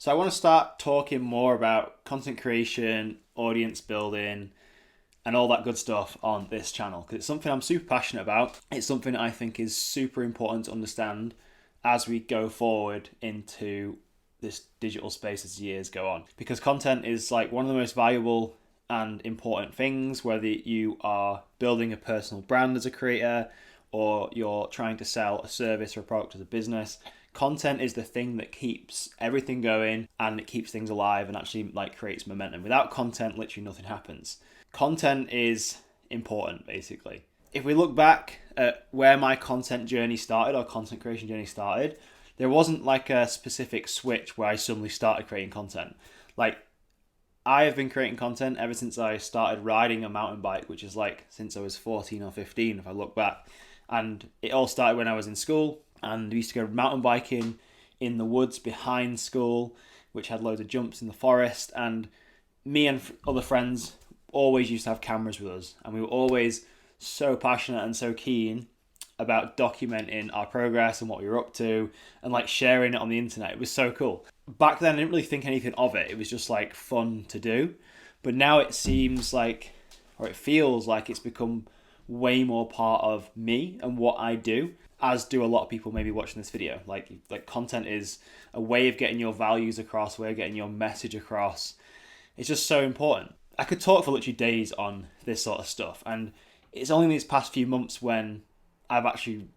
So I want to start talking more about content creation, audience building, and all that good stuff on this channel because it's something I'm super passionate about. It's something I think is super important to understand as we go forward into this digital space as years go on. Because content is like one of the most valuable and important things, whether you are building a personal brand as a creator or you're trying to sell a service or a product as a business. Content is the thing that keeps everything going and it keeps things alive and actually like creates momentum. Without content, literally nothing happens. Content is important, basically. If we look back at where my content journey started or content creation journey started, there wasn't like a specific switch where I suddenly started creating content. Like, I have been creating content ever since I started riding a mountain bike, which is like since I was 14 or 15, if I look back. And it all started when I was in school, and we used to go mountain biking in the woods behind school, which had loads of jumps in the forest. And me and other friends always used to have cameras with us, and we were always so passionate and so keen about documenting our progress and what we were up to and like sharing it on the internet. It was so cool. Back then I didn't really think anything of it. It was just like fun to do. But now it seems like, or it feels like it's become way more part of me and what I do, as do a lot of people maybe watching this video. Like content is a way of getting your values across, a way of getting your message across. It's just so important. I could talk for literally days on this sort of stuff, and it's only these past few months when I've actually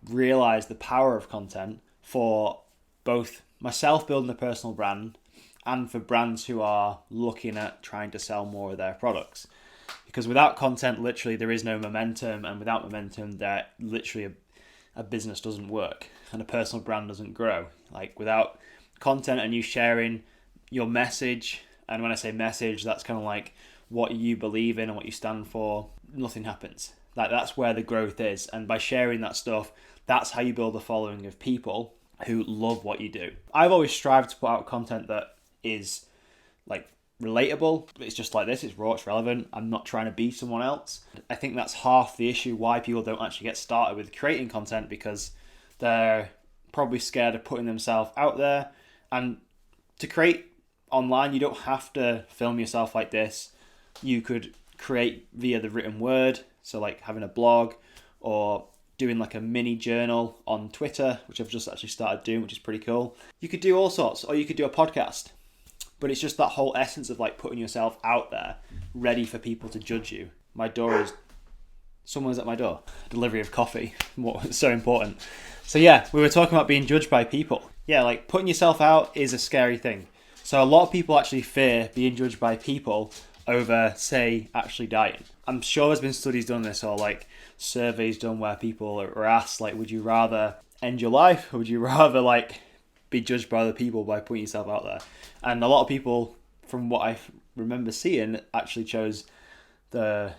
realised the power of content for both myself building a personal brand and for brands who are looking at trying to sell more of their products. Because without content, literally, there is no momentum, and without momentum, there literally a business doesn't work and a personal brand doesn't grow. Like, without content and you sharing your message, and when I say message, that's kind of like what you believe in and what you stand for, nothing happens. Like, that's where the growth is. And by sharing that stuff, that's how you build a following of people who love what you do. I've always strived to put out content that is like relatable. It's just like this, it's raw, it's relevant. I'm not trying to be someone else. I think that's half the issue why people don't actually get started with creating content, because they're probably scared of putting themselves out there. And to create online, you don't have to film yourself like this. You could create via the written word, so like having a blog or doing like a mini journal on Twitter, which I've just actually started doing, which is pretty cool. You could do all sorts, or you could do a podcast. But it's just that whole essence of like putting yourself out there, ready for people to judge you. Someone's at my door. Delivery of coffee. It's so important. So yeah, we were talking about being judged by people. Yeah, like putting yourself out is a scary thing. So a lot of people actually fear being judged by people over, say, actually dying. I'm sure there's been studies done on this, or like surveys done where people are asked, like, would you rather end your life, or would you rather like be judged by other people by putting yourself out there? And a lot of people, from what I remember seeing, actually chose the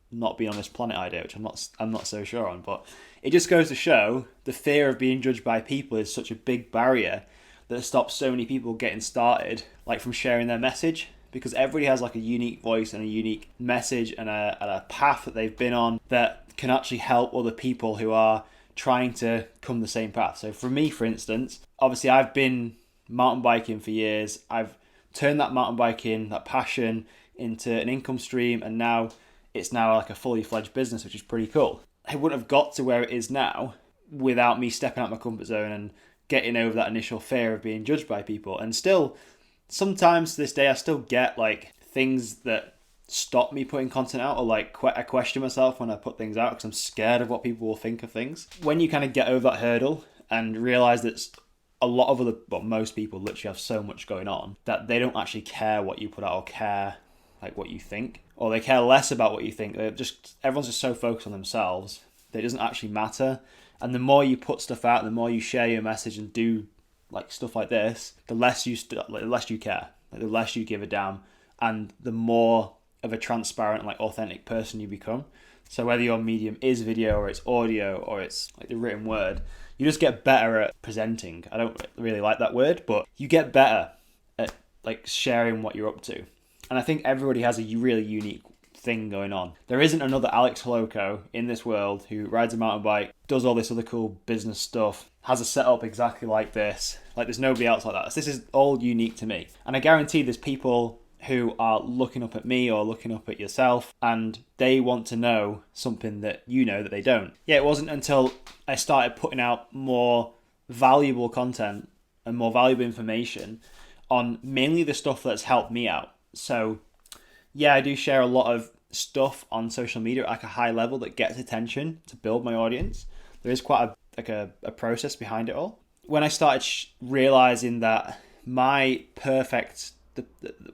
not being on this planet idea, which I'm not so sure on. But it just goes to show the fear of being judged by people is such a big barrier that stops so many people getting started, like from sharing their message. Because everybody has like a unique voice and a unique message and a path that they've been on that can actually help other people who are trying to come the same path. So for me, for instance, obviously I've been mountain biking for years. I've turned that mountain biking, that passion, into an income stream, and now it's like a fully fledged business, which is pretty cool. I wouldn't have got to where it is now without me stepping out my comfort zone and getting over that initial fear of being judged by people. And still, sometimes to this day, I still get like things that stop me putting content out, or like I question myself when I put things out because I'm scared of what people will think of things. When you kind of get over that hurdle and realize that most people literally have so much going on that they don't actually care what you put out or care like what you think, or they care less about what you think. Everyone's just so focused on themselves that it doesn't actually matter. And the more you put stuff out, the more you share your message and do like stuff like this, the less you care, like the less you give a damn, and the more of a transparent, like authentic person you become. So whether your medium is video or it's audio or it's like the written word, you just get better at presenting. I don't really like that word, but you get better at like sharing what you're up to. And I think everybody has a really unique thing going on. There isn't another Alex Holoco in this world who rides a mountain bike, does all this other cool business stuff, has a setup exactly like this. Like there's nobody else like that. So this is all unique to me. And I guarantee there's people who are looking up at me or looking up at yourself and they want to know something that you know that they don't. Yeah, it wasn't until I started putting out more valuable content and more valuable information on mainly the stuff that's helped me out. So yeah, I do share a lot of stuff on social media at like a high level that gets attention to build my audience. There is quite a process behind it all. When I started realizing that my perfect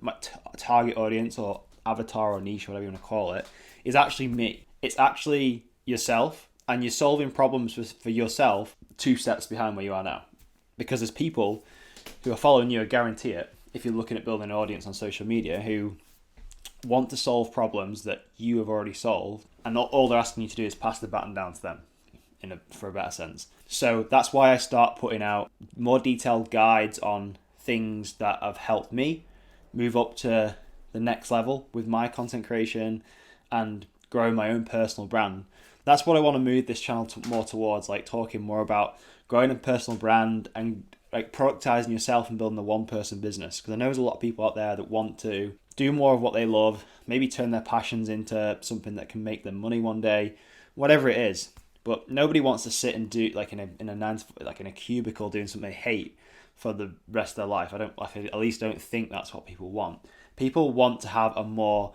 my target audience or avatar or niche, whatever you want to call it, is actually me. It's actually yourself, and you're solving problems for yourself 2 steps behind where you are now. Because there's people who are following you, I guarantee it, if you're looking at building an audience on social media, who want to solve problems that you have already solved, and all they're asking you to do is pass the baton down to them for a better sense. So that's why I start putting out more detailed guides on things that have helped me move up to the next level with my content creation and growing my own personal brand. That's what I want to move this channel more towards, like talking more about growing a personal brand and like productizing yourself and building a one-person business. Because I know there's a lot of people out there that want to do more of what they love, maybe turn their passions into something that can make them money one day, whatever it is. But nobody wants to sit and do like in a cubicle doing something they hate for the rest of their life. At least don't think that's what people want. People want to have a more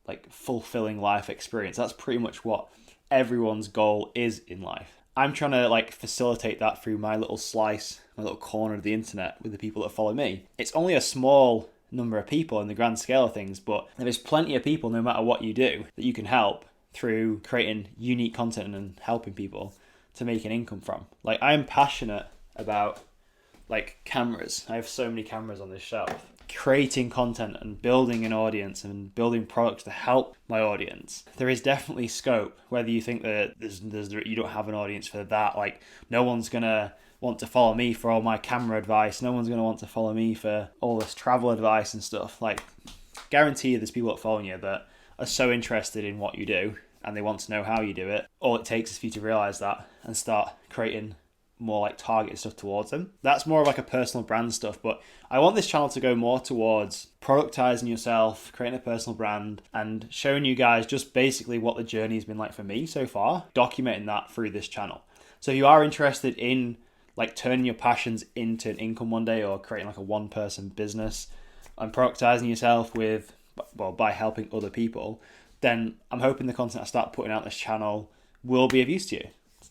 like fulfilling life experience. That's pretty much what everyone's goal is in life. I'm trying to like facilitate that through my little slice, my little corner of the internet with the people that follow me. It's only a small number of people in the grand scale of things, but there is plenty of people, no matter what you do, that you can help through creating unique content and helping people to make an income from. Like I'm passionate about like cameras. I have so many cameras on this shelf. Creating content and building an audience and building products to help my audience. There is definitely scope, whether you think that you don't have an audience for that. Like no one's gonna want to follow me for all my camera advice. No one's gonna want to follow me for all this travel advice and stuff. Like guarantee you there's people that follow you that are so interested in what you do and they want to know how you do it. All it takes is for you to realize that and start creating more like targeted stuff towards them. That's more of like a personal brand stuff, but I want this channel to go more towards productizing yourself, creating a personal brand, and showing you guys just basically what the journey has been like for me so far, documenting that through this channel. So if you are interested in like turning your passions into an income one day, or creating like a one-person business and productizing yourself by helping other people, then I'm hoping the content I start putting out this channel will be of use to you.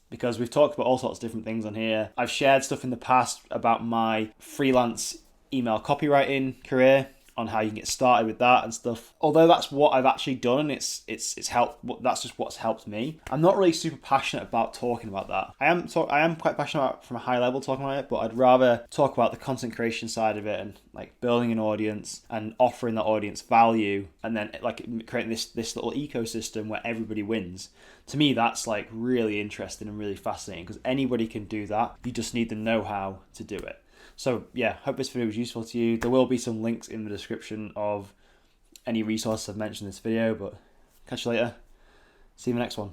Because we've talked about all sorts of different things on here. I've shared stuff in the past about my freelance email copywriting career, on how you can get started with that and stuff. Although that's what I've actually done, and it's helped. That's just what's helped me. I'm not really super passionate about talking about that. I am quite passionate about from a high level talking about it, but I'd rather talk about the content creation side of it and like building an audience and offering that audience value, and then like creating this little ecosystem where everybody wins. To me, that's like really interesting and really fascinating, because anybody can do that. You just need the know-how to do it. So yeah, hope this video was useful to you. There will be some links in the description of any resources I've mentioned in this video, but catch you later. See you in the next one.